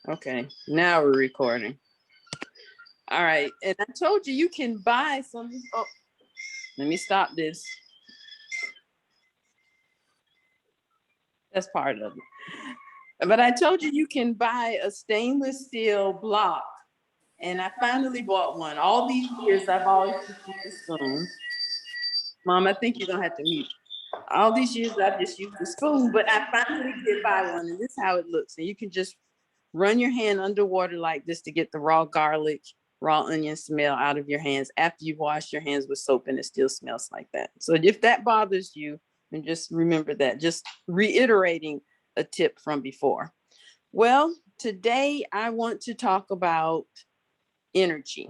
Okay, now we're recording. All right, and I told you you can buy some. Oh, let me stop this. That's part of it. But I told you you can buy a stainless steel block, and I finally bought one. All these years I've always used the spoon. Mom, I think you're gonna have to mute. All these years I've just used the spoon, but I finally did buy one, and this is how it looks. And you can just run your hand underwater like this to get the raw garlic, raw onion smell out of your hands after you've washed your hands with soap, and it still smells like that. So if that bothers you, then just remember that. Just reiterating a tip from before. Well, today I want to talk about energy.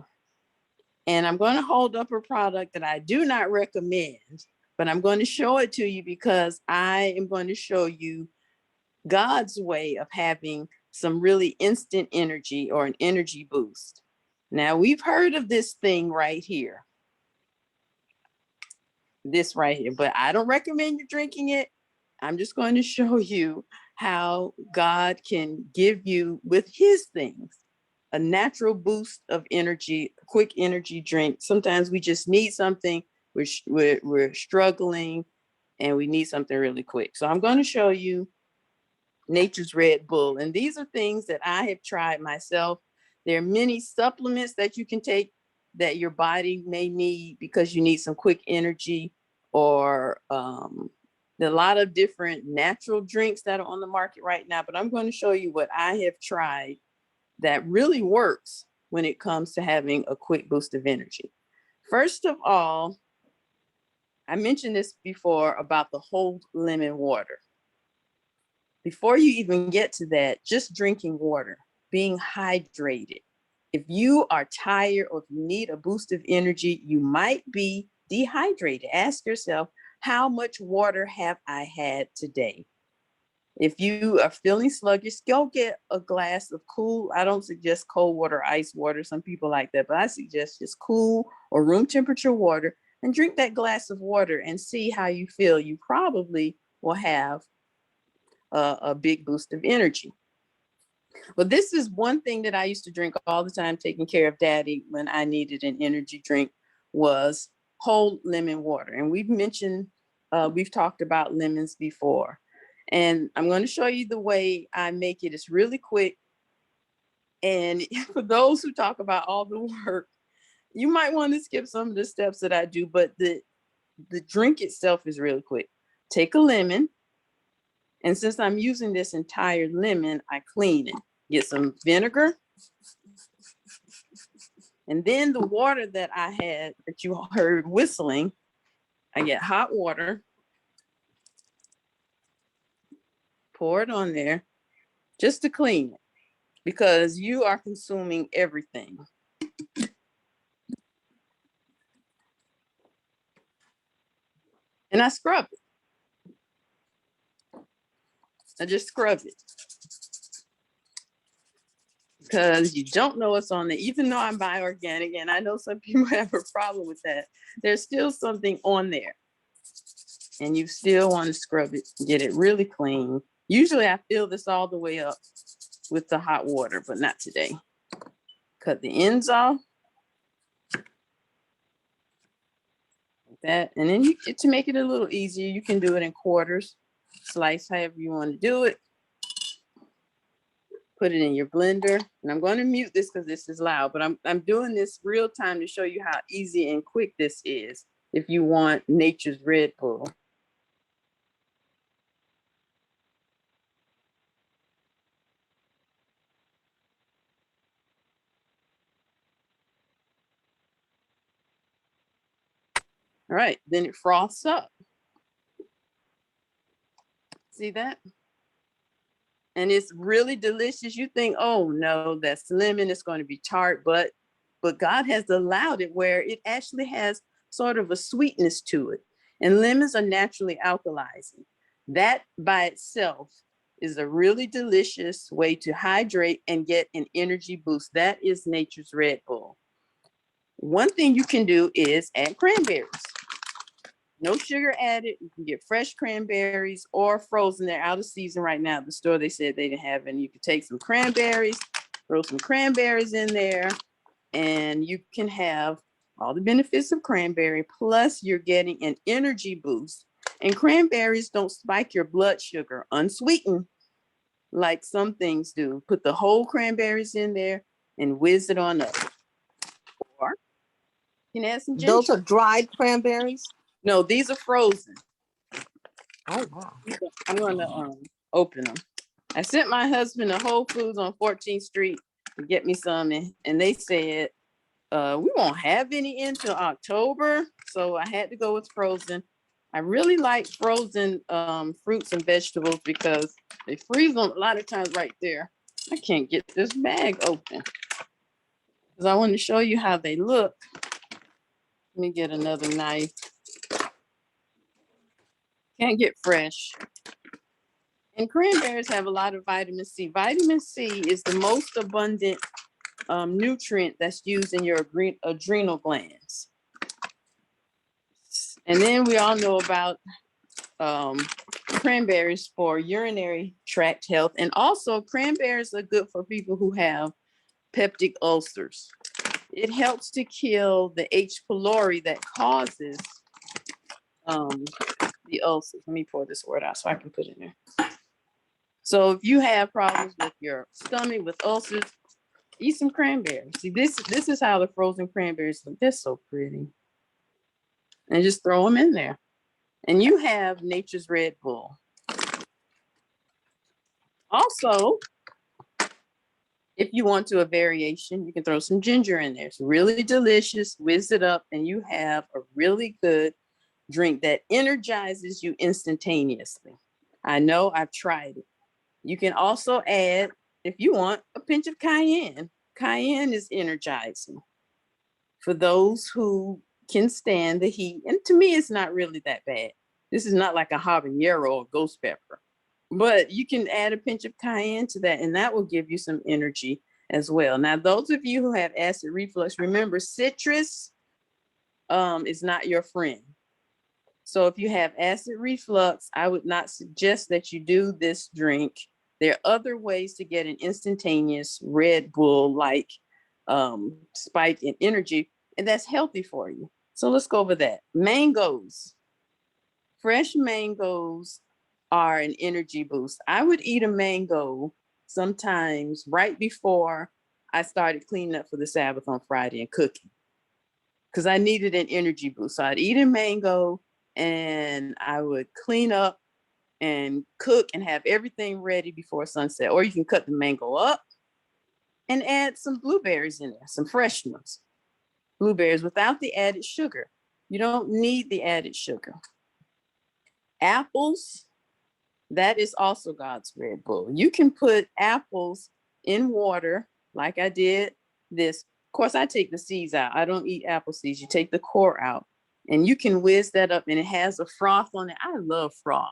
And I'm going to hold up a product that I do not recommend, but I'm going to show it to you because I am going to show you God's way of having some really instant energy or an energy boost. Now, we've heard of this thing right here. This right here, but I don't recommend you drinking it. I'm just going to show you how God can give you with his things a natural boost of energy, quick energy drink. Sometimes we just need something. We're struggling and we need something really quick. So I'm going to show you Nature's Red Bull. And these are things that I have tried myself. There are many supplements that you can take that your body may need because you need some quick energy, or there are a lot of different natural drinks that are on the market right now. But I'm going to show you what I have tried that really works when it comes to having a quick boost of energy. First of all, I mentioned this before about the whole lemon water. Before you even get to that, just drinking water, being hydrated. If you are tired or if you need a boost of energy, you might be dehydrated. Ask yourself, how much water have I had today? If you are feeling sluggish, go get a glass of cool. I don't suggest cold water, ice water. Some people like that, but I suggest just cool or room temperature water, and drink that glass of water and see how you feel. You probably will have a big boost of energy. Well, this is one thing that I used to drink all the time, taking care of Daddy when I needed an energy drink, was whole lemon water. And we've talked about lemons before. And I'm going to show you the way I make it. It's really quick. And for those who talk about all the work, you might want to skip some of the steps that I do, but the drink itself is really quick. Take a lemon. And since I'm using this entire lemon, I clean it. Get some vinegar. And then the water that I had that you heard whistling, I get hot water, pour it on there just to clean it, because you are consuming everything. And I scrub it. I just scrub it, because you don't know what's on there. Even though I'm buy organic, and I know some people have a problem with that, there's still something on there. And you still want to scrub it, get it really clean. Usually I fill this all the way up with the hot water, but not today. Cut the ends off. Like that. And then to make it a little easier, you can do it in quarters. Slice however you want to do it. Put it in your blender. And I'm going to mute this because this is loud, but I'm doing this real time to show you how easy and quick this is if you want Nature's Red Bull. All right, then it froths up. See that? And it's really delicious. You think, oh no, that's lemon, it's going to be tart, but God has allowed it where it actually has sort of a sweetness to it. And lemons are naturally alkalizing. That by itself is a really delicious way to hydrate and get an energy boost. That is Nature's Red Bull. One thing you can do is add cranberries. No sugar added. You can get fresh cranberries or frozen. They're out of season right now at the store. They said they didn't have any. You could take some cranberries, throw some cranberries in there, and you can have all the benefits of cranberry. Plus, you're getting an energy boost. And cranberries don't spike your blood sugar unsweetened like some things do. Put the whole cranberries in there and whiz it on up. Or you can add some ginger. Those are dried cranberries? No, these are frozen. Oh, wow. I'm gonna open them. I sent my husband to Whole Foods on 14th Street to get me some, and they said we won't have any until October, so I had to go with frozen. I really like frozen fruits and vegetables because they freeze them a lot of times right there. I can't get this bag open because I want to show you how they look. Let me get another knife. Can't get fresh. And cranberries have a lot of vitamin C. Vitamin C is the most abundant nutrient that's used in your adrenal glands. And then we all know about cranberries for urinary tract health. And also cranberries are good for people who have peptic ulcers. It helps to kill the H. pylori that causes the ulcers. Let me pour this word out so I can put it in there. So if you have problems with your stomach, with ulcers, eat some cranberries. See, this is how the frozen cranberries look. They're so pretty. And just throw them in there. And you have nature's Red Bull. Also, if you want to a variation, you can throw some ginger in there. It's really delicious. Whiz it up, and you have a really good drink that energizes you instantaneously. I know, I've tried it. You can also add, if you want, a pinch of cayenne. Cayenne is energizing for those who can stand the heat. And to me, it's not really that bad. This is not like a habanero or ghost pepper, but you can add a pinch of cayenne to that, and that will give you some energy as well. Now, those of you who have acid reflux, remember citrus is not your friend. So if you have acid reflux, I would not suggest that you do this drink. There are other ways to get an instantaneous Red Bull like spike in energy, and that's healthy for you. So let's go over that. Mangoes. Fresh mangoes are an energy boost. I would eat a mango sometimes right before I started cleaning up for the Sabbath on Friday and cooking, because I needed an energy boost. So I'd eat a mango and I would clean up and cook and have everything ready before sunset. Or you can cut the mango up and add some blueberries in there, some fresh ones. Blueberries without the added sugar. You don't need the added sugar. Apples, that is also God's Red Bull. You can put apples in water like I did this. Of course, I take the seeds out. I don't eat apple seeds. You take the core out and you can whiz that up, and it has a froth on it. I love froth.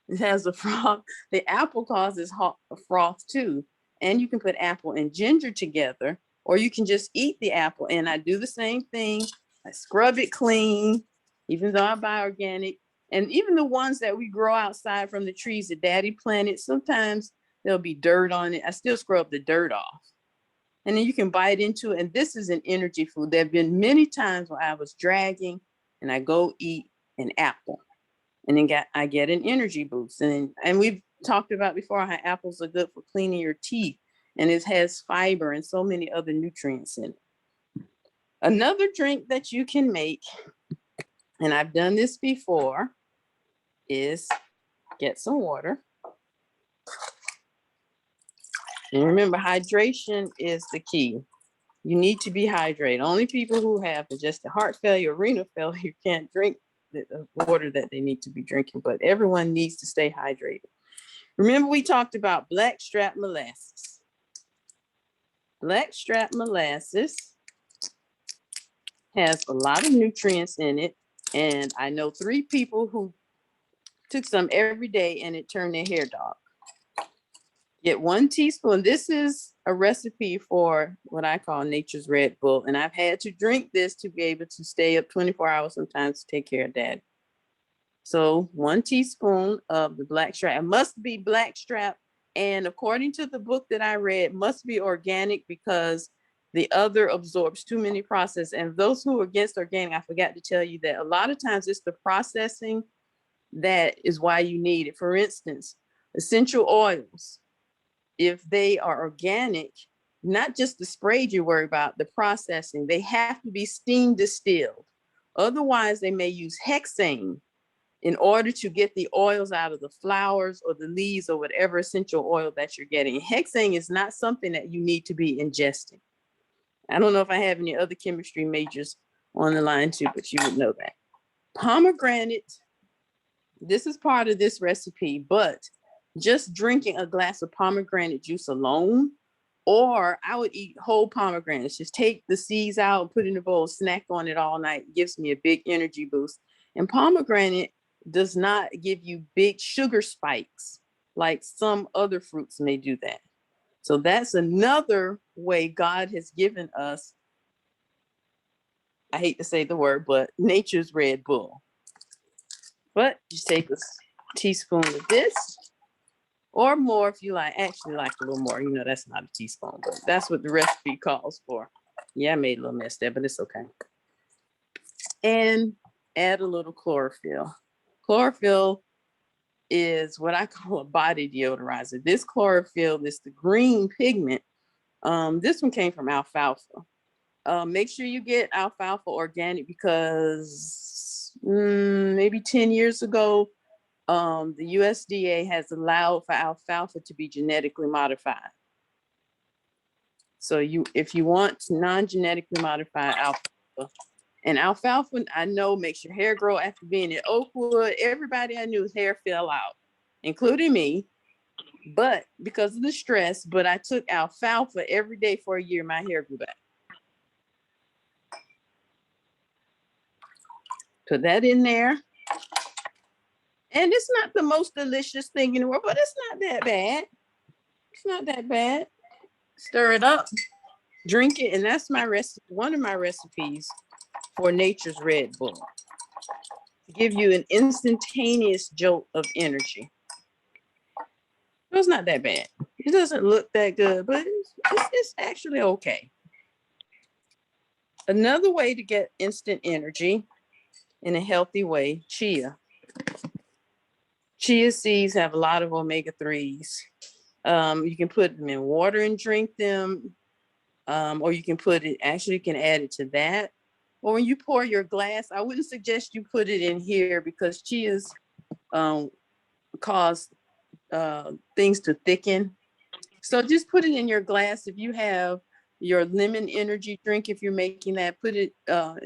It has a froth. The apple causes a froth too. And you can put apple and ginger together, or you can just eat the apple. And I do the same thing. I scrub it clean, even though I buy organic. And even the ones that we grow outside from the trees that Daddy planted, sometimes there'll be dirt on it. I still scrub the dirt off. And then you can bite into it. And this is an energy food. There have been many times where I was dragging and I go eat an apple. And then I get an energy boost. And we've talked about before how apples are good for cleaning your teeth. And it has fiber and so many other nutrients in it. Another drink that you can make, and I've done this before, is get some water. And remember, hydration is the key. You need to be hydrated. Only people who have congestive heart failure, renal failure can't drink the water that they need to be drinking, but everyone needs to stay hydrated. Remember, we talked about blackstrap molasses. Blackstrap molasses has a lot of nutrients in it, and I know 3 people who took some every day and it turned their hair dark. Get 1 teaspoon. This is a recipe for what I call nature's Red Bull. And I've had to drink this to be able to stay up 24 hours sometimes to take care of Dad. So 1 teaspoon of the blackstrap. It must be blackstrap. And according to the book that I read, must be organic because the other absorbs too many processes. And those who are against organic, I forgot to tell you that a lot of times it's the processing that is why you need it. For instance, essential oils, if they are organic, not just the sprayed you worry about, the processing, they have to be steam distilled. Otherwise, they may use hexane in order to get the oils out of the flowers or the leaves or whatever essential oil that you're getting. Hexane is not something that you need to be ingesting. I don't know if I have any other chemistry majors on the line too, but you would know that. Pomegranate, this is part of this recipe, but just drinking a glass of pomegranate juice alone, or I would eat whole pomegranates, just take the seeds out, put it in a bowl, snack on it all night, gives me a big energy boost. And pomegranate does not give you big sugar spikes like some other fruits may do that. So that's another way God has given us, I hate to say the word, but nature's Red Bull. But just take a teaspoon of this or more if you like, actually like a little more, that's not a teaspoon, but that's what the recipe calls for. Yeah, I made a little mess there, but it's okay. And add a little chlorophyll. Chlorophyll is what I call a body deodorizer. This chlorophyll is the green pigment. This one came from alfalfa. Make sure you get alfalfa organic because maybe 10 years ago, the USDA has allowed for alfalfa to be genetically modified. So if you want non-genetically modified alfalfa, and alfalfa, I know, makes your hair grow after being in Oakwood. Everybody I knew's hair fell out, including me. But because of the stress, but I took alfalfa every day for a year, my hair grew back. Put that in there. And it's not the most delicious thing in the world, but it's not that bad. It's not that bad. Stir it up, drink it, and that's my recipe. One of my recipes for nature's Red Bull. To give you an instantaneous jolt of energy. It's not that bad. It doesn't look that good, but it's actually okay. Another way to get instant energy in a healthy way, chia. Chia seeds have a lot of omega-3s. You can put them in water and drink them, or you can you can add it to that. Or when you pour your glass, I wouldn't suggest you put it in here because chias cause things to thicken. So just put it in your glass. If you have your lemon energy drink, if you're making that, put it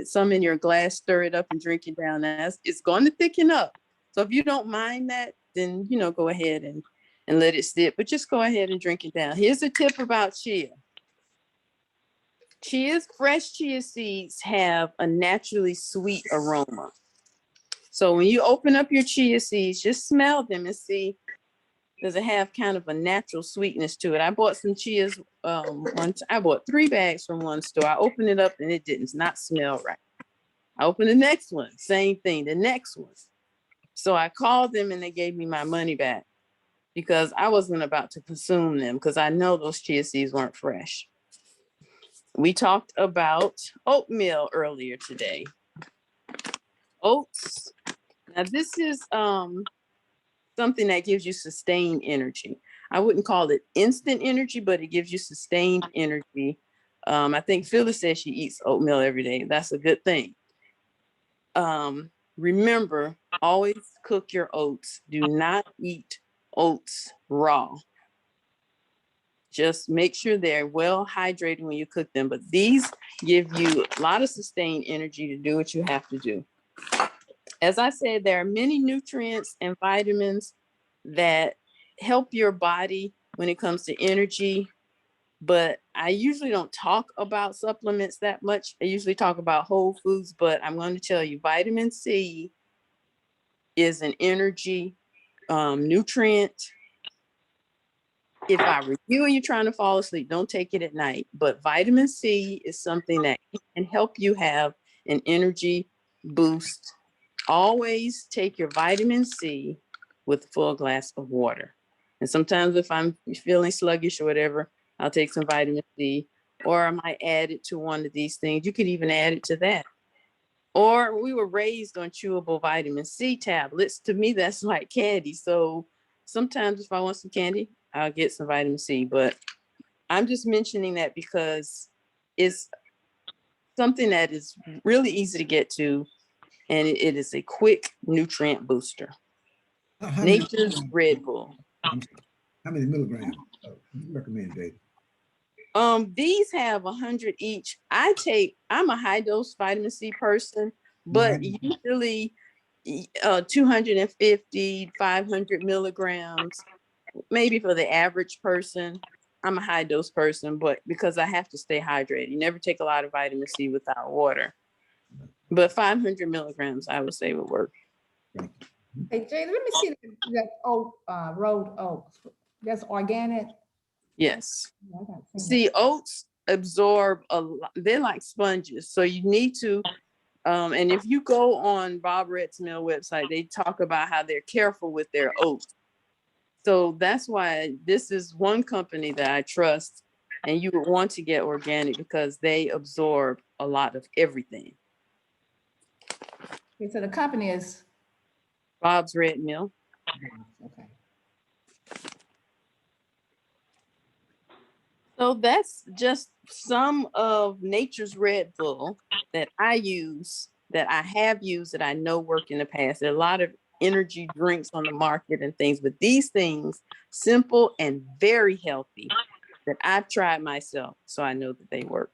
some in your glass, stir it up and drink it down. It's going to thicken up. So if you don't mind that, then go ahead and let it sit, but just go ahead and drink it down. Here's a tip about chia. Fresh chia seeds have a naturally sweet aroma. So when you open up your chia seeds, just smell them and see, does it have kind of a natural sweetness to it? I bought some chias. I bought 3 bags from one store. I opened it up and it didn't not smell right. I opened the next one, same thing, the next one. So I called them and they gave me my money back because I wasn't about to consume them because I know those chia seeds weren't fresh. We talked about oatmeal earlier today. Oats. Now this is something that gives you sustained energy. I wouldn't call it instant energy, but it gives you sustained energy. I think Phyllis says she eats oatmeal every day. That's a good thing. Remember, always cook your oats. Do not eat oats raw. Just make sure they're well hydrated when you cook them. But these give you a lot of sustained energy to do what you have to do. As I said, there are many nutrients and vitamins that help your body when it comes to energy, but I usually don't talk about supplements that much. I usually talk about whole foods, but I'm going to tell you vitamin C is an energy nutrient. if I were you and you're trying to fall asleep, don't take it at night. But vitamin C is something that can help you have an energy boost. Always take your vitamin C with a full glass of water. And sometimes if I'm feeling sluggish or whatever, I'll take some vitamin C, or I might add it to one of these things. You could even add it to that. Or we were raised on chewable vitamin C tablets. To me, that's like candy. So sometimes if I want some candy, I'll get some vitamin C. But I'm just mentioning that because it's something that is really easy to get to, and it is a quick nutrient booster. How many Nature's milligrams? Red Bull. I'm sorry. How many milligrams you recommend, Dave? These have 100 each. I'm a high dose vitamin C person, No, I but usually 250, 500 milligrams, maybe for the average person. I'm a high dose person, but because I have to stay hydrated, you never take a lot of vitamin C without water. But 500 milligrams, I would say would work. thank you. Hey, Jay, let me see that oat, rolled oats. That's organic. Yes. I gotta see that. See, oats absorb a lot. They're like sponges. So you need to, and if you go on Bob Rett's Mill website, they talk about how they're careful with their oats. So that's why this is one company that I trust, and you would want to get organic because they absorb a lot of everything. Okay, so the company is, Bob's Red Mill. okay. So that's just some of Nature's Red Bull that I use, that I have used, that I know work in the past. There are a lot of energy drinks on the market and things, but these things, simple and very healthy, that I've tried myself, so I know that they work.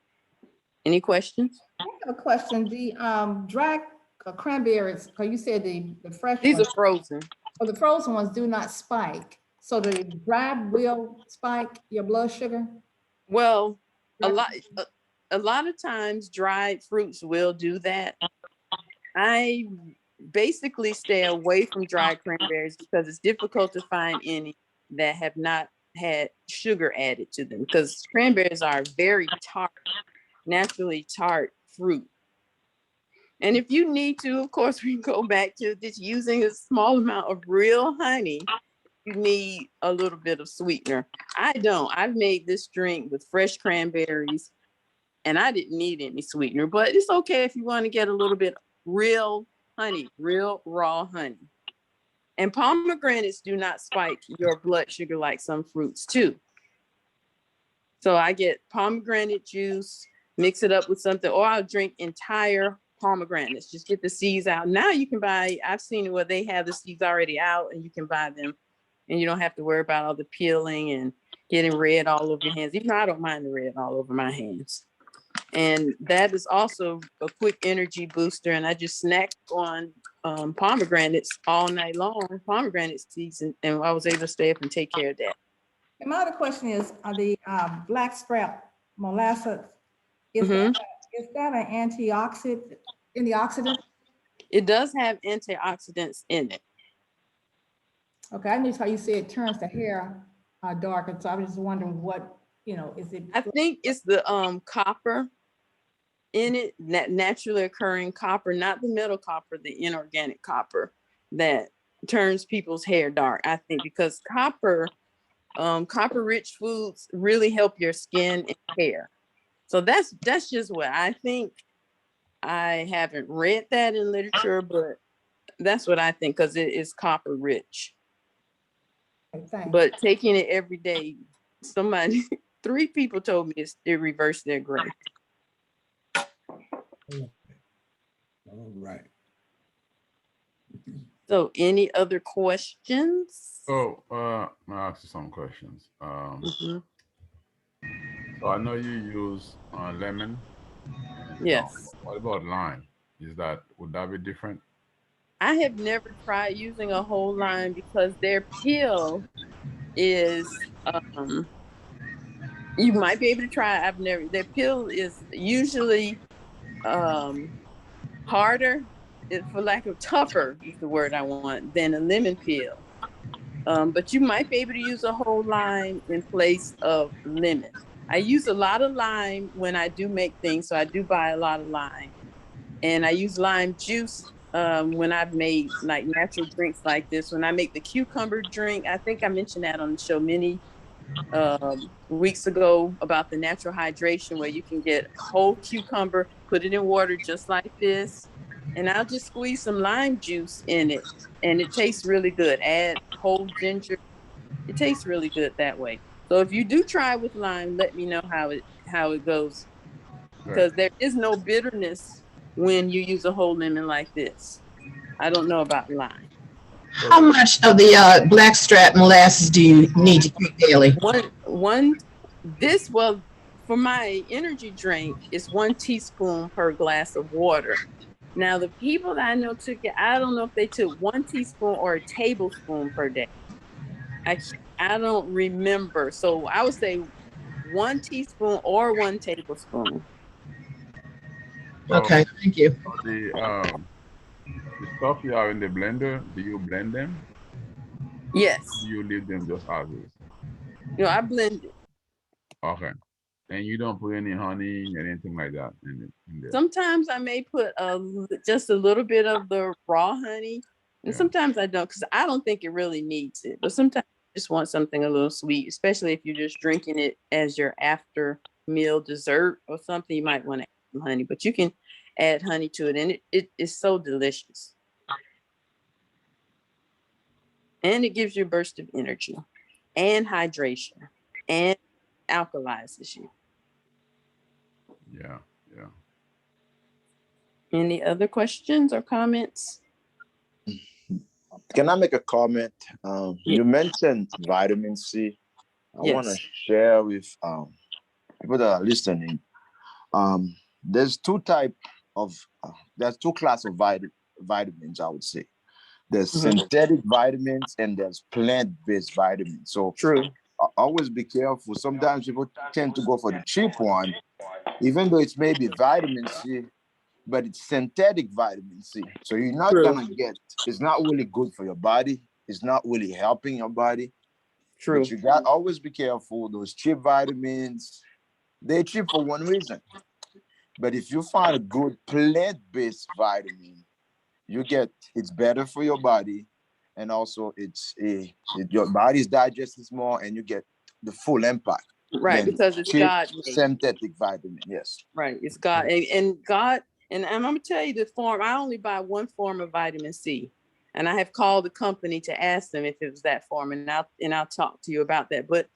Any questions? I have a question. The dried cranberries, because you said the fresh These ones, are frozen. or the frozen ones do not spike. So the dried will spike your blood sugar? Well, a lot, a lot of times dried fruits will do that. I basically stay away from dried cranberries because it's difficult to find any that have not had sugar added to them, because cranberries are very tart, naturally tart fruit. And if you need to, of course, we can go back to just using a small amount of real honey. You need a little bit of sweetener. I don't. I've made this drink with fresh cranberries, and I didn't need any sweetener, but it's okay if you want to get a little bit real honey, real raw honey. And pomegranates do not spike your blood sugar like some fruits too. So I get pomegranate juice, mix it up with something, or I'll drink entire pomegranates, just get the seeds out. Now you can buy, I've seen it where they have the seeds already out and you can buy them, and you don't have to worry about all the peeling and getting red all over your hands. Even though I don't mind the red all over my hands. And that is also a quick energy booster. And I just snack on pomegranates all night long, pomegranate seeds, and I was able to stay up and take care of that. And my other question is, the blackstrap molasses, is Mhm. that an antioxidant? It does have antioxidants in it. Okay, I knew how you said it turns the hair darker, so I was just wondering what, is it? I think it's the copper in it, that naturally occurring copper, not the metal copper, the inorganic copper, that turns people's hair dark. I think because copper rich foods really help your skin and hair. So that's just what I think. I haven't read that in literature, but that's what I think, because it is copper rich. Thanks. But taking it every day, somebody, 3 people told me it reversed their gray. All right. So any other questions? Oh, I'll ask you some questions. Mhm. So I know you use lemon. And, Yes. what about lime? Would that be different? I have never tried using a whole lime because their peel is, you might be able to try it. Their peel is usually harder, for lack of tougher is the word I want, than a lemon peel. But you might be able to use a whole lime in place of lemon. I use a lot of lime when I do make things, so I do buy a lot of lime. And I use lime juice when I've made like natural drinks like this. When I make the cucumber drink, I think I mentioned that on the show many weeks ago about the natural hydration where you can get whole cucumber, put it in water just like this, and I'll just squeeze some lime juice in it, and it tastes really good. Add whole ginger. It tastes really good that way. So if you do try with lime, let me know how it goes, Right. because there is no bitterness when you use a whole lemon like this. I don't know about lime. How much of the blackstrap molasses do you need to drink daily? One this well for my energy drink is 1 teaspoon per glass of water. Now the people that I know took it, I don't know if they took 1 teaspoon or a tablespoon per day. I I don't remember. So I would say 1 teaspoon or 1 tablespoon. So Okay, thank you. the stuff you have in the blender, do you blend them? Or do Yes. you leave them just as is? I blend it. Okay. And you don't put any honey or anything like that in there. Sometimes I may put just a little bit of the raw honey, and Yeah. sometimes I don't, because I don't think it really needs it. But sometimes I just want something a little sweet, especially if you're just drinking it as your after meal dessert or something. You might want to add some honey, but you can add honey to it, and it is so delicious, and it gives you a burst of energy and hydration and alkalizes you. Yeah. Yeah. Any other questions or comments? Can I make a comment? Ye- You mentioned vitamin C. I want to Yes. share with people that are listening. There's two type of there's two class of vitamins. I would say there's Mhm. synthetic vitamins and there's plant-based vitamins. So True. always be careful. Sometimes people tend to go for the cheap one, even though it's maybe vitamin C, but it's synthetic vitamin C. So you're not True. gonna get. It's not really good for your body. It's not really helping your body. But True. you got always be careful. Those cheap vitamins, they're cheap for one reason. But if you find a good plant-based vitamin, you get it's better for your body, and also your body's digests more, and you get the full impact Right, than because it's cheap God made. synthetic vitamin. Yes. Right, it's God, and God, and I'm gonna tell you the form. I only buy one form of vitamin C, and I have called the company to ask them if it was that form, and I'll talk to you about that. But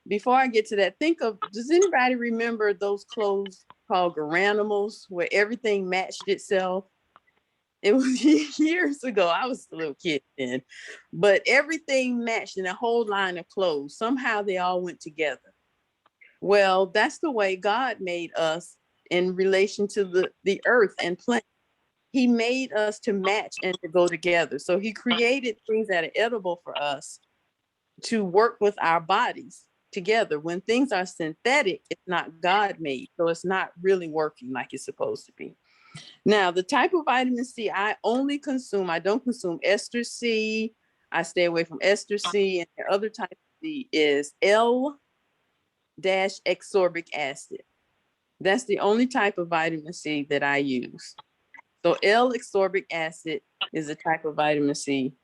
before I get to that, does anybody remember those clothes called Garanimals where everything matched itself? It was years ago. I was a little kid then, but everything matched in a whole line of clothes. Somehow they all went together. Well, that's the way God made us in relation to the earth and plant. He made us to match and to go together. So he created things that are edible for us to work with our bodies together. When things are synthetic, it's not God made. So it's not really working like it's supposed to be. Now, the type of vitamin C I only consume, I don't consume ester C. I stay away from ester C. And the other type of C is L-ascorbic acid. That's the only type of vitamin C that I use. So L-ascorbic acid is a type of vitamin C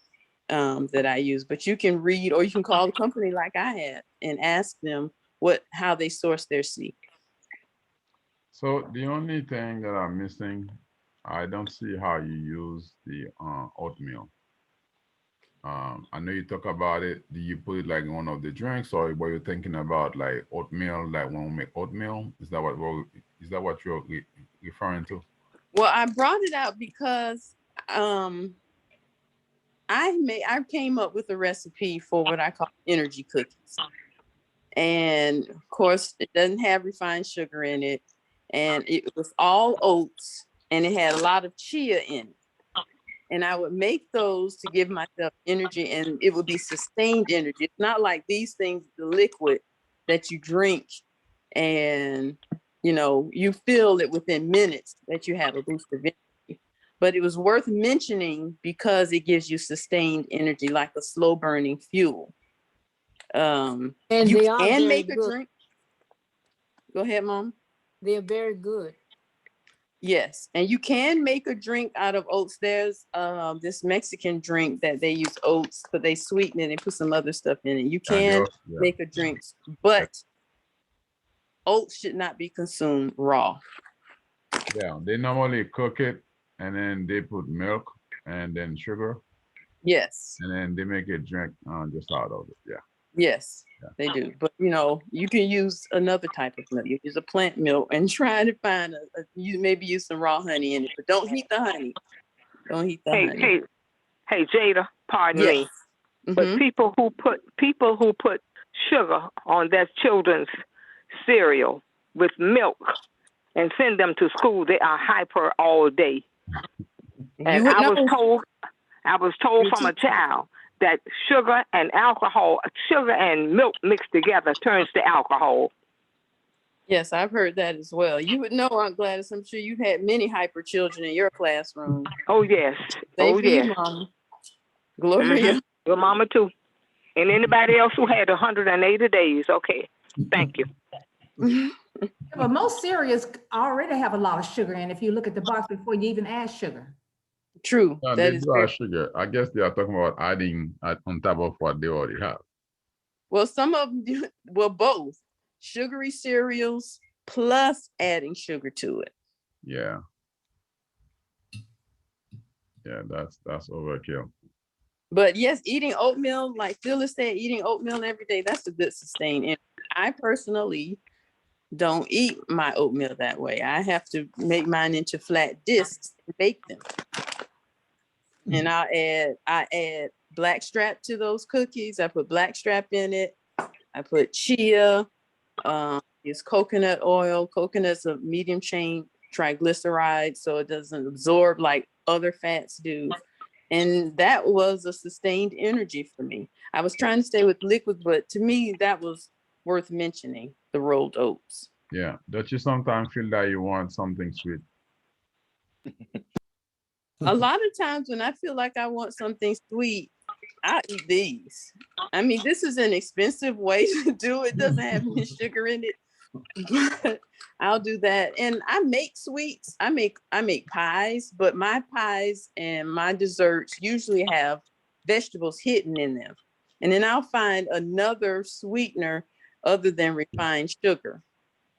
that I use. But you can read, or you can call the company like I had and ask them how they source their C. So the only thing that I'm missing, I don't see how you use the oatmeal. I know you talk about it. Do you put it like in one of the drinks, or were you thinking about like oatmeal, like when we make oatmeal? Is that what you're referring to? Well, I brought it out because um, I came up with a recipe for what I call energy cookies. And of course, it doesn't have refined sugar in it. And it was all oats, and it had a lot of chia in it. And I would make those to give myself energy, and it would be sustained energy. It's not like these things, the liquid that you drink and you feel it within minutes that you have a boost of energy. but it was worth mentioning because it gives you sustained energy, like a slow burning fuel. And You they are can very make a good. drink. Go ahead, Mom. They're very good. Yes, and you can make a drink out of oats. There's this Mexican drink that they use oats, but they sweeten it and put some other stuff in it. You can Yeah. make a drink, but oats should not be consumed raw. Yeah, they normally cook it and then they put milk and then sugar Yes, and then they make a drink just out of it. Yeah. yes, Yeah. they do. But you know, you can use another type of milk. You use a plant milk and try to find you maybe use some raw honey in it, but don't heat the honey. Don't heat the honey. Hey, Jada, pardon Yes. me, Mhm. but people who put sugar on their children's cereal with milk and send them to school, they are hyper all day. And would I know. was told from a child that sugar and milk mixed together turns to alcohol. Yes, I've heard that as well. You would know, Aunt Gladys. I'm sure you've had many hyper children in your classroom. Oh yes. Same Oh for you, yes. Mama. Gloria. Your mama too. And anybody else who had 180 days. Okay. Thank you. But most cereals already have a lot of sugar in it if you look at the box before you even add sugar. True. No, That they is do very have sugar. I guess they are talking about adding on top of what they already have. well. Some of them do. Well, both sugary cereals plus adding sugar to it. Yeah. Yeah, that's overkill. But yes, eating oatmeal, like Phyllis said, eating oatmeal every day, that's a good sustained energy. I personally don't eat my oatmeal that way. I have to make mine into flat discs and bake them. And I add blackstrap to those cookies. I put blackstrap in it. I put chia, use coconut oil. Coconut's a medium chain triglyceride, so it doesn't absorb like other fats do. And that was a sustained energy for me. I was trying to stay with liquid, but to me, that was worth mentioning, the rolled oats. Yeah. Don't you sometimes feel that you want something sweet? A lot of times when I feel like I want something sweet, I eat these. I mean, this is an expensive way to do it. It doesn't have any sugar in it. But I'll do that. And I make sweets. I make pies, but my pies and my desserts usually have vegetables hidden in them. And then I'll find another sweetener other than refined sugar.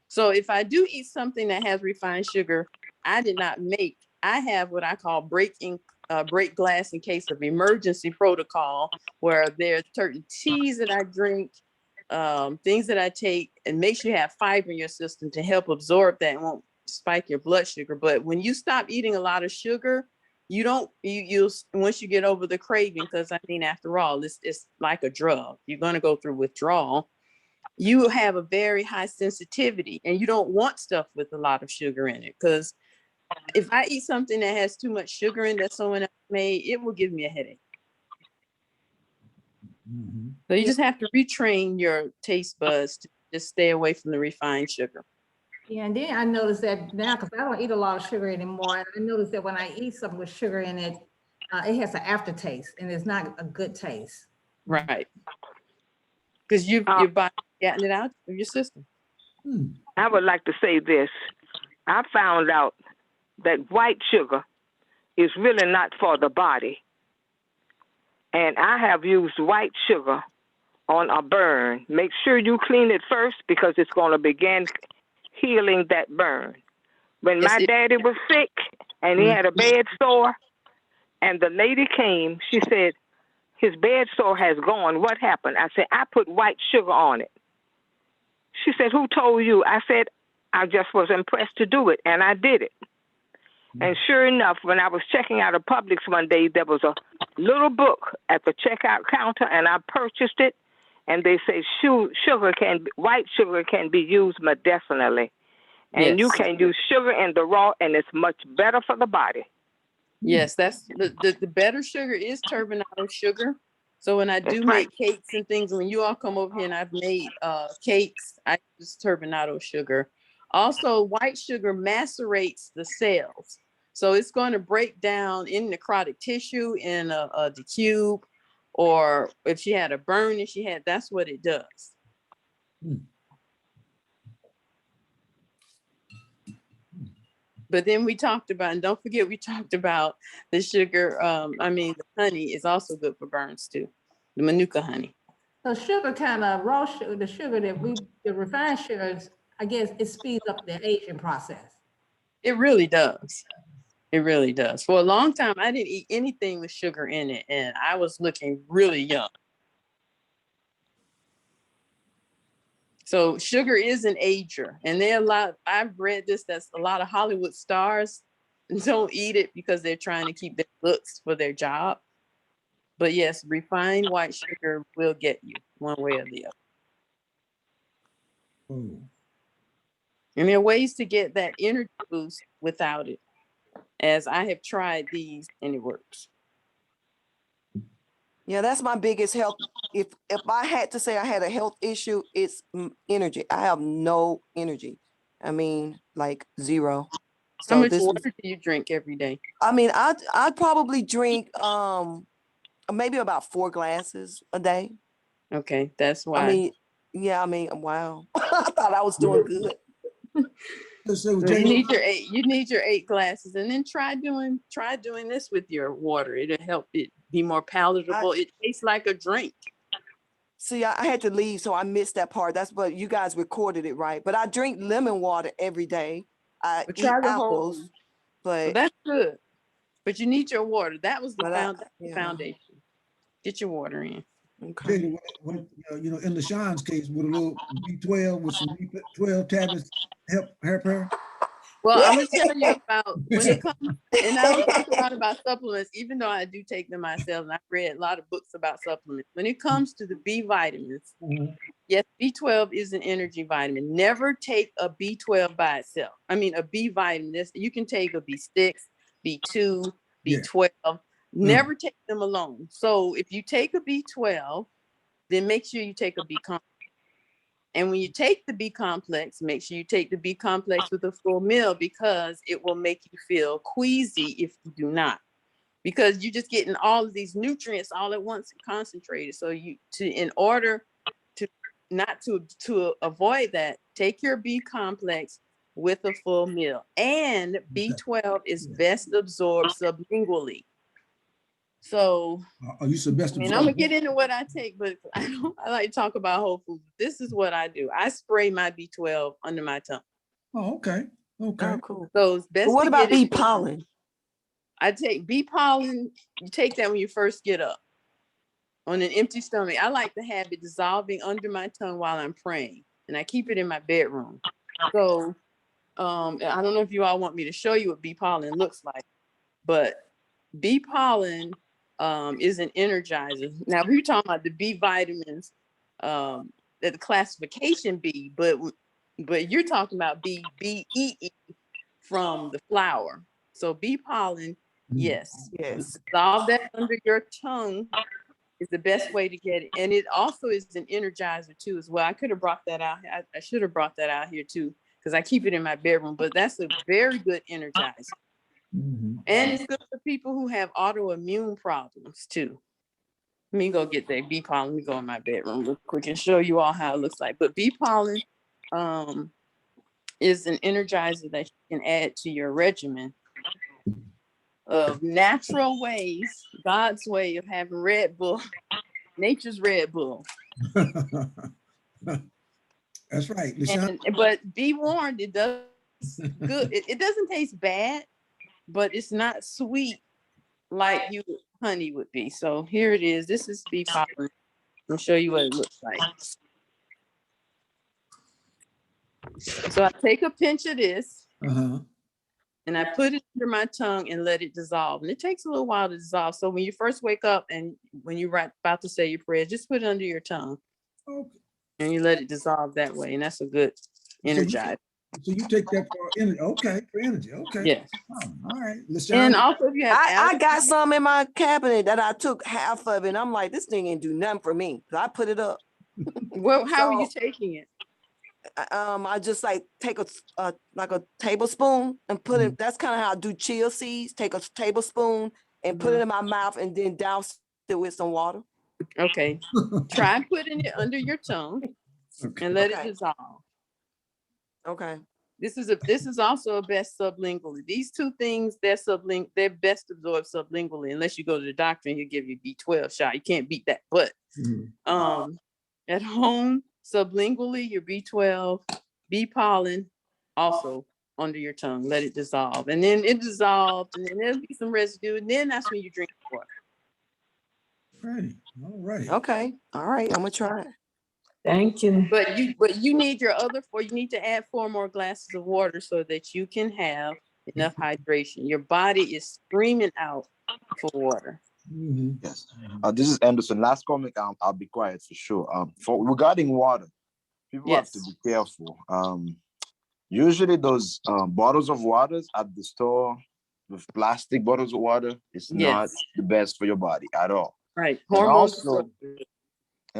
So if I do eat something that has refined sugar, I did not make. I have what I call break glass in case of emergency protocol, where there's certain teas that I drink, things that I take, and make sure you have fiber in your system to help absorb that and won't spike your blood sugar. But when you stop eating a lot of sugar, you once you get over the craving, because I mean, after all, it's like a drug. You're going to go through withdrawal. You have a very high sensitivity, and you don't want stuff with a lot of sugar in it, because if I eat something that has too much sugar in that someone else made, it will give me a headache. So you just have to retrain your taste buds to just stay away from the refined sugar. Yeah, and then I noticed that now, because I don't eat a lot of sugar anymore, and I noticed that when I eat something with sugar in it, it has an aftertaste, and it's not a good taste. Right. Because your body getting it out of your system. I would like to say this. I found out that white sugar is really not for the body. And I have used white sugar on a burn. Make sure you clean it first, because it's going to begin healing that burn. When my daddy was sick and he had a bed sore, and the lady came, she said, his bed sore has gone. What happened? I said, I put white sugar on it. She said, who told you? I said, I just was impressed to do it, and I did it. And sure enough, when I was checking out of Publix one day, there was a little book at the checkout counter, and I purchased it. And they say white sugar can be used medicinally. And you can use sugar in the raw, and it's much better for the body. Yes, that's the better sugar is turbinado sugar. So when I do make cakes and things, when you all come over here and I've made cakes, I use turbinado sugar. Also, white sugar macerates the cells. So it's going to break down in necrotic tissue in the cube, or if she had a burn, that's what it does. But then we talked about, and don't forget, we talked about the sugar. The honey is also good for burns too. The manuka honey. So sugar kind of raw sugar, the sugar the refined sugars, I guess it speeds up the aging process. It really does. It really does. For a long time, I didn't eat anything with sugar in it, and I was looking really young. So sugar is an ager, and I've read this, that's a lot of Hollywood stars don't eat it because they're trying to keep their looks for their job. But yes, refined white sugar will get you one way or the other. Oh. And there are ways to get that energy boost without it, as I have tried these and it works. Yeah, that's my biggest health. If I had to say I had a health issue, it's energy. I have no energy. I mean, like zero. How So much this, water do you drink every day? I mean, I'd probably drink maybe about 4 glasses a day. Okay, that's why. I mean, yeah, I mean, wow. I thought I was doing good. You need your 8 glasses, and then try doing this with your water. It'll help it be more palatable. It tastes like a drink. See, I had to leave, so I missed that part. That's what you guys recorded it, right? But I drink lemon water every day. I eat apples, but well, that's good. But you need your water. That was the yeah. foundation. Get your water in. Okay. When, in LaShawn's case, with a little B12 with some B12 tablets help her? Well, I'm gonna tell you about when it comes, and I don't talk a lot about supplements, even though I do take them myself, and I've read a lot of books about supplements. When it comes to the B vitamins, yes, B12 is an energy vitamin. Never take a B12 by itself. I mean, a B vitamin. You can take a B6, B2, B12. Never take them alone. So if you take a B12, then make sure you take a B complex. And when you take the B complex, make sure you take the B complex with a full meal, because it will make you feel queasy if you do not. Because you're just getting all of these nutrients all at once concentrated. So in order to avoid that, take your B complex with a full meal. And B12 is best absorbed sublingually. So you said best I'm gonna get into what I take, but I like to talk about whole foods. This is what I do. I spray my B12 under my tongue. Oh, okay. Okay. Oh, cool. So it's best. But what about bee pollen? I take bee pollen. You take that when you first get up on an empty stomach. I like to have it dissolving under my tongue while I'm praying, and I keep it in my bedroom. So I don't know if you all want me to show you what bee pollen looks like, but bee pollen is an energizer. Now we're talking about the B vitamins, that the classification B, but you're talking about BEE from the flower. So bee pollen, yes, dissolve that under your tongue is the best way to get it, and it also is an energizer too as well. I could have brought that out. I should have brought that out here too, because I keep it in my bedroom. But that's a very good energizer. And it's good for people who have autoimmune problems too. Let me go get that bee pollen. Let me go in my bedroom real quick and show you all how it looks like. But bee pollen is an energizer that you can add to your regimen of natural ways, God's way of having Red Bull, nature's Red Bull. That's right. But be warned, it does good. It doesn't taste bad, but it's not sweet like honey would be. So here it is. This is bee pollen. I'll show you what it looks like. So I take a pinch of this and I put it under my tongue and let it dissolve. And it takes a little while to dissolve. So when you first wake up and when you're about to say your prayers, just put it under your tongue. Okay. And you let it dissolve that way. And that's a good energizer. So you take that for energy. Okay, for energy. Okay. Yes. Oh, all right. And also if you have I got some in my cabinet that I took half of it. And I'm like, this thing ain't do nothing for me. So I put it up. Well, how are you taking it? I just like take like a tablespoon and put it. That's kind of how I do chia seeds. Take a tablespoon and put it in my mouth and then douse it with some water. Okay. Try putting it under your tongue and let it dissolve. Okay. This is also a best sublingually. These two things, they're best absorbed sublingually, unless you go to the doctor and he'll give you B12 shot. You can't beat that. But at home, sublingually, your B12, B pollen, also under your tongue. Let it dissolve. And then it dissolved, and then there'll be some residue, and then that's when you drink water. Right. All right. Okay. All right. I'm gonna try it. Thank you. But you need your other four. You need to add 4 more glasses of water so that you can have enough hydration. Your body is screaming out for water. Yes. This is Anderson. Last comment. I'll be quiet for sure. For regarding water, people have to be careful. Usually those bottles of waters at the store with plastic bottles of water, it's not the best for your body at all. Right. And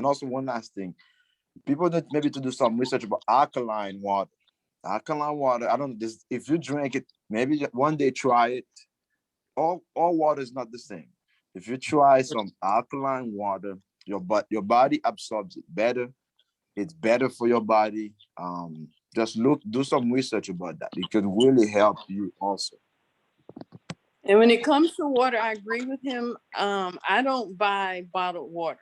also one last thing. People need maybe to do some research about alkaline water. Alkaline water, I don't know, if you drink it, maybe one day try it. All water is not the same. If you try some alkaline water, your body absorbs it better. It's better for your body. Just do some research about that. It could really help you also. And when it comes to water, I agree with him. I don't buy bottled water.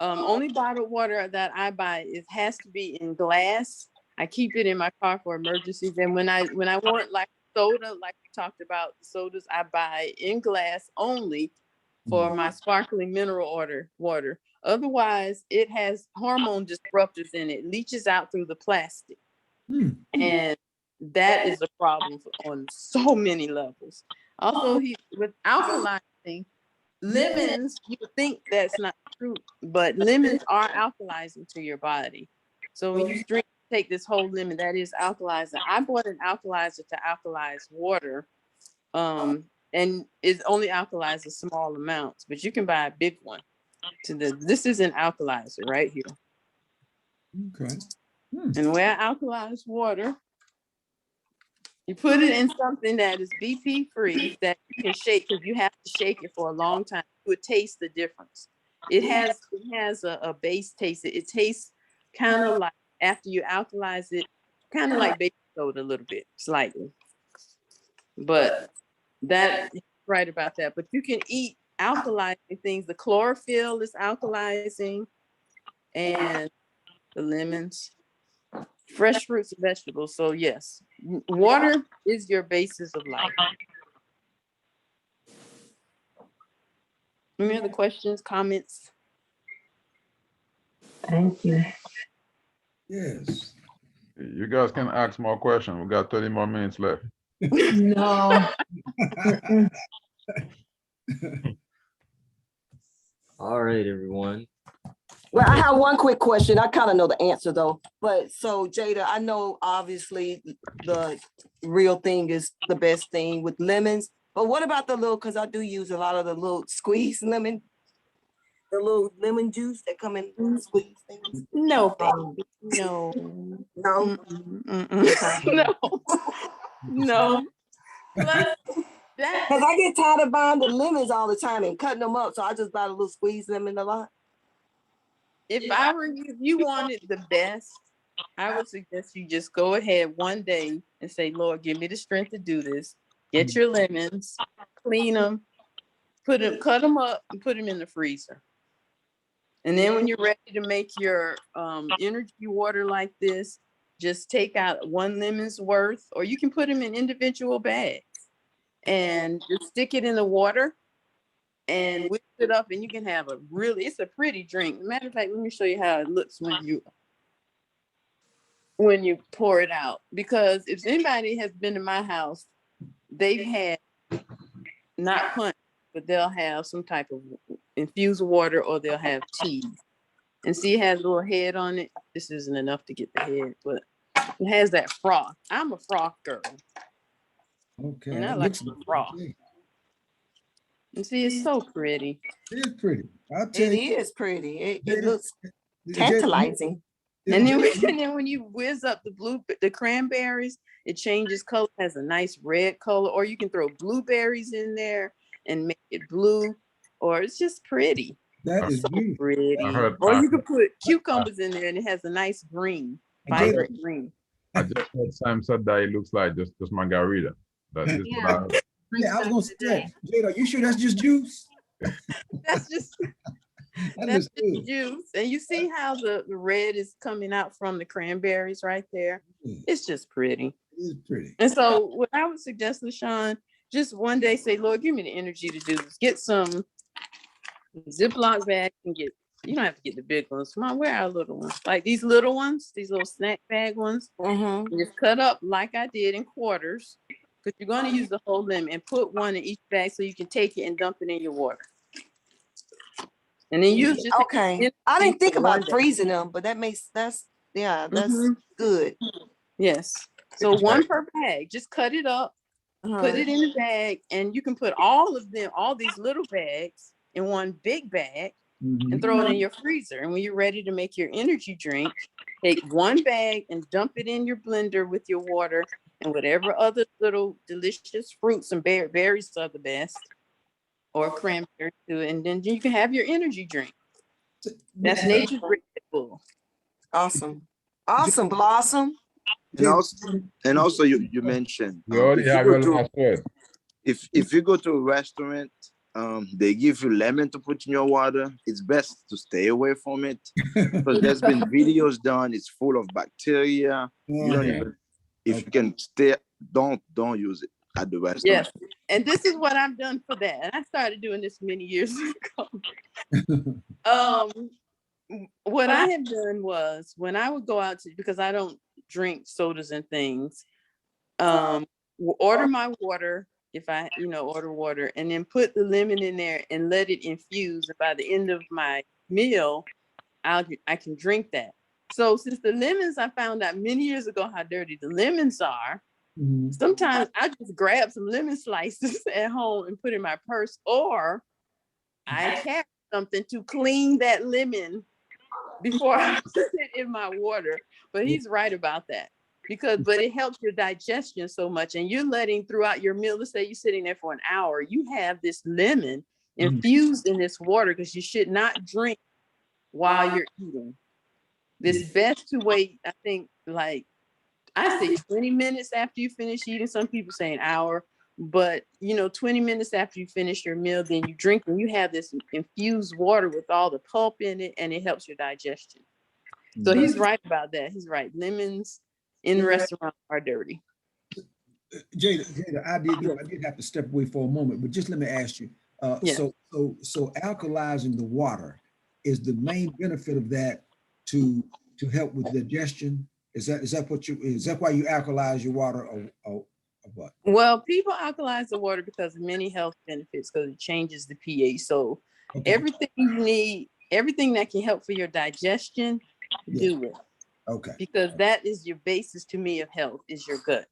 Only bottled water that I buy, it has to be in glass. I keep it in my car for emergencies. And when I want like soda, like we talked about the sodas, I buy in glass only for my sparkling mineral water. Otherwise, it has hormone disruptors in it, leaches out through the plastic. And that is a problem on so many levels. Also, with alkalizing, lemons, you would think that's not true, but lemons are alkalizing to your body. So when you take this whole lemon, that is alkalizing. I bought an alkalizer to alkalize water, and it only alkalizes small amounts, but you can buy a big one. This is an alkalizer right here. Okay. And where I alkalize water, you put it in something that is BP free that you can shake, because you have to shake it for a long time. You would taste the difference. It has a base taste. It tastes kind of like, after you alkalize it, kind of like baking soda a little bit, slightly. But that right about that. But you can eat alkalizing things. The chlorophyll is alkalizing, and the lemons, fresh fruits and vegetables. So yes, water is your basis of life. Any other questions, comments? Thank you. Yes. You guys can ask more questions. We got 30 more minutes left. No. All right, everyone. Well, I have one quick question. I kind of know the answer though. But so Jada, I know obviously the real thing is the best thing with lemons. But what about the little, because I do use a lot of the little squeezed lemon, the little lemon juice that come in squeeze things? No, baby. No. No. No. No. Because I get tired of buying the lemons all the time and cutting them up. So I just buy the little squeezed lemon a lot. If I were you, if you wanted the best, I would suggest you just go ahead one day and say, Lord, give me the strength to do this. Get your lemons, clean them, cut them up and put them in the freezer. And then when you're ready to make your energy water like this, just take out 1 lemon's worth, or you can put them in individual bags and just stick it in the water and whip it up, and you can have it's a pretty drink. Matter of fact, let me show you how it looks when you pour it out. Because if anybody has been to my house, they've had not punch, but they'll have some type of infused water, or they'll have tea. And see, it has a little head on it. This isn't enough to get the head, but it has that froth. I'm a froth girl. Okay. And I like the froth. And see, it's so pretty. It is pretty. It is pretty. It looks tantalizing. And then, and then when you whiz up the cranberries, it changes color, has a nice red color, or you can throw blueberries in there and make it blue, or it's just pretty. That is beautiful. Pretty. Or you could put cucumbers in there and it has a nice green, vibrant green. I just heard Sam said that it looks like just margarita. That is what I heard. Yeah, I was gonna say, Jada, you sure that's just juice? That's just that's just juice. And you see how the red is coming out from the cranberries right there. It's just pretty. It's pretty. And so what I would suggest, LaShawn, just one day say, Lord, give me the energy to do this. Get some Ziploc bags and you don't have to get the big ones. Come on, where are our little ones? Like these little ones, these little snack bag ones. Just cut up like I did in quarters, because you're going to use the whole lemon, and put one in each bag so you can take it and dump it in your water. And then use just okay. I didn't think about freezing them, but that's good. Yes. So one per bag. Just cut it up, put it in a bag, and you can put all these little bags in one big bag and throw it in your freezer. And when you're ready to make your energy drink, take one bag and dump it in your blender with your water and whatever other little delicious fruits, and berries are the best, or cranberries too, and then you can have your energy drink. That's nature's Red Bull. Awesome. Blossom. And also you mentioned if you go to a restaurant, they give you lemon to put in your water. It's best to stay away from it because there's been videos done. It's full of bacteria. You don't even, if you can stay, don't use it at the restaurant. Yes, and this is what I've done for that. And I started doing this many years ago. What I have done was, when I would go out because I don't drink sodas and things, order my water. If I, order water, and then put the lemon in there and let it infuse. And by the end of my meal, I can drink that. So since the lemons, I found out many years ago how dirty the lemons are. Sometimes I just grab some lemon slices at home and put in my purse, or I carry something to clean that lemon before I put it in my water. But he's right about that. But it helps your digestion so much, and you're letting throughout your meal, let's say you're sitting there for an hour, you have this lemon infused in this water, because you should not drink while you're eating. This best to wait, I think, like I say 20 minutes after you finish eating. Some people say an hour, but 20 minutes after you finish your meal, then you drink, and you have this infused water with all the pulp in it, and it helps your digestion. So he's right about that. He's right. Lemons in restaurants are dirty. Jada, I did have to step away for a moment, but just let me ask you. So alkalizing the water, is the main benefit of that to help with digestion? Is that why you alkalize your water, or what? Well, people alkalize the water because of many health benefits, because it changes the pH. So everything you need, everything that can help for your digestion, do it. Okay. Because that is your basis, to me, of health, is your gut.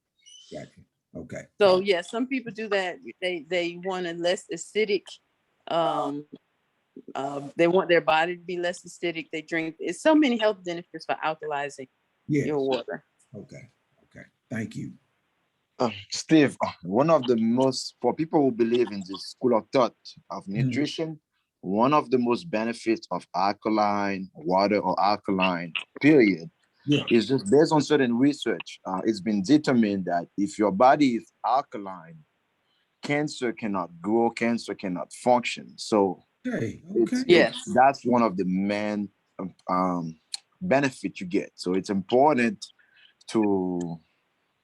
Gotcha. Okay. So yeah, some people do that. They want a less acidic. They want their body to be less acidic. They drink. It's so many health benefits for alkalizing your water. Okay. Thank you. Steve, one of the most, for people who believe in this school of thought of nutrition, one of the most benefits of alkaline water, or alkaline period, is just based on certain research. It's been determined that if your body is alkaline, cancer cannot grow, cancer cannot function. So that's one of the main benefits you get. So it's important to,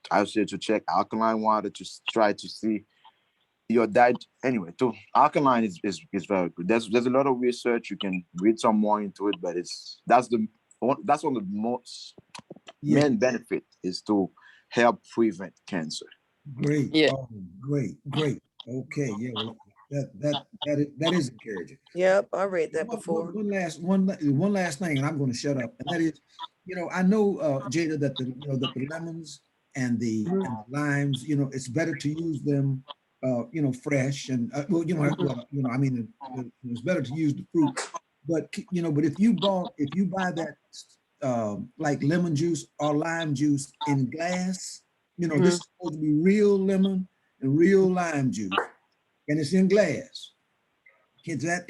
I would say, to check alkaline water, to try to see your diet. Anyway, alkaline is very good. There's a lot of research. You can read some more into it, but that's one of the most main benefit, is to help prevent cancer. Great. Yeah. Oh, great. Okay. Yeah. Well, that is encouraging. Yep, I read that before. One last thing, and I'm going to shut up. And that is, I know, Jada, that the lemons and the limes, it's better to use them, fresh, and I mean, it's better to use the fruit. But but if you buy that like lemon juice or lime juice in glass. You know, this Mhm. is supposed to be real lemon and real lime juice, and it's in glass. Is that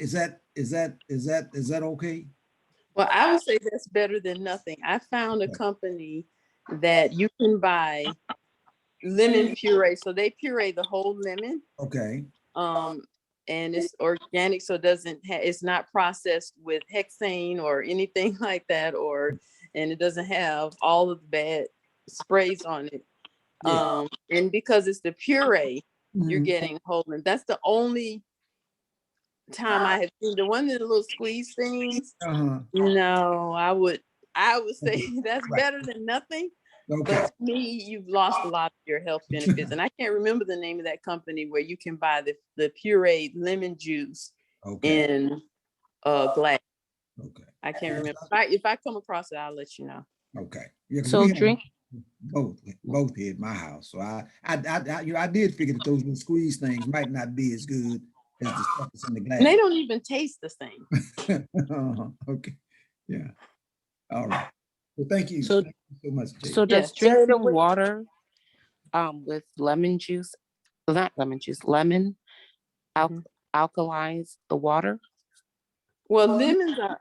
okay? Well, I would say that's better than nothing. I found a company that you can buy lemon puree. So they puree the whole lemon. Okay. Um, and it's organic, so it doesn't it's not processed with hexane or anything like that, and it doesn't have all of the bad sprays on it. Yeah. And because it's the puree, you're Mhm. getting whole. And that's the only time I have seen the one of the little squeeze things. Uh-huh. No, I would say that's Right. better than nothing. Okay. But to me, you've lost a lot of your health benefits. And I can't remember the name of that company where you can buy the pureed lemon juice Okay. in glass. Okay. I can't remember. If I come across it, I'll let you know. Okay. Yeah, 'cause So we have drink, both here at my house. So I did figure that those little squeeze things might not be as good as the stuff that's in the And they glass. don't even taste the same. Okay. Yeah. All right. Well, thank you. So- Thank you so much, Jay. so Yes. does drinking water with lemon juice, not lemon juice, lemon alkalize the water? Well,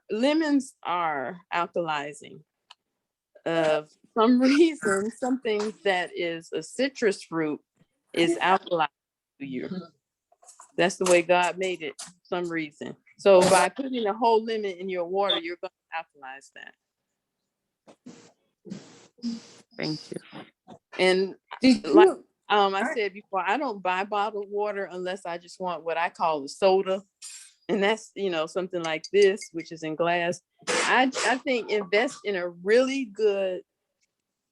lemons are alkalizing. For some reason, something that is a citrus fruit is alkalizing to you. That's the way God made it for some reason. So by putting a whole lemon in your water, you're going to alkalize that. Thank you. And Did like you, I said before, I don't buy bottled water unless I just want what I call a soda. And that's, something like this, which is in glass. I think invest in a really good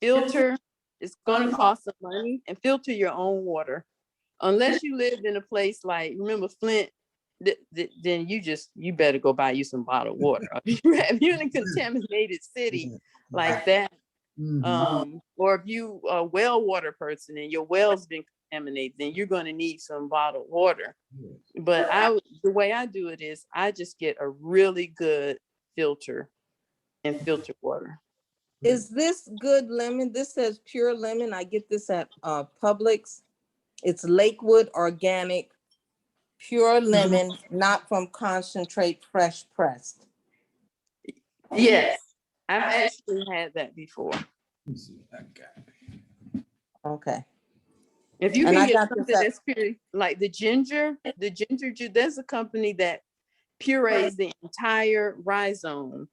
filter. It's going to cost some money, and filter your own water. Unless you lived in a place like, remember Flint, then you better go buy you some bottled water. If you're in a contaminated city like that, or if you a well water person and your well's been contaminated, then you're going to need some bottled water. But the way I do it is I just get a really good filter and filter water. Is this good lemon? This says pure lemon. I get this at Publix. It's Lakewood organic, pure lemon, not from concentrate, fresh pressed. Yes, I've actually had that before. Okay. If you And can I get got this something at, that's pure, like the ginger juice, there's a company that purees the entire rhizome,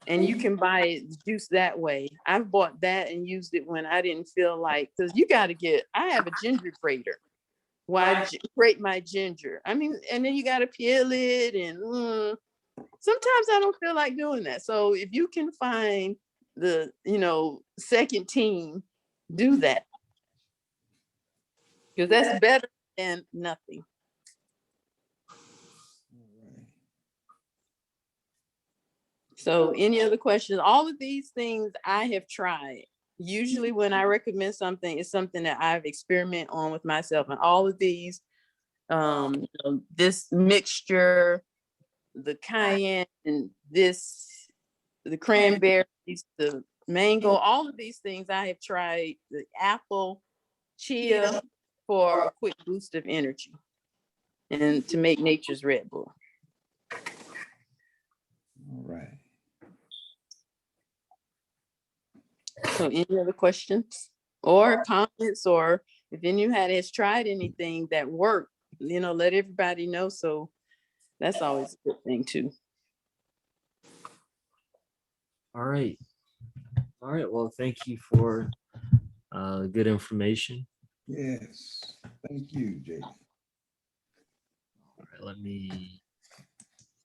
and you can buy it juice that way. I've bought that and used it when I didn't feel like, because I have a ginger grater. Why grate my ginger? I mean, and then you got to peel it, and sometimes I don't feel like doing that. So if you can find the, second team, do that, because that's better than nothing. So any other questions? All of these things I have tried. Usually when I recommend something, it's something that I've experimented on with myself. And all of these, this mixture, the cayenne, and the cranberries, the mango, all of these things I have tried, the apple, chia, for a quick boost of energy and to make nature's Red Bull. All right. So any other questions or comments, or if anyone has tried anything that worked, let everybody know. So that's always a good thing too. All right. All right. Well, thank you for good information. Yes. Thank you, Jay. All right. Let me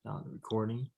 start the recording.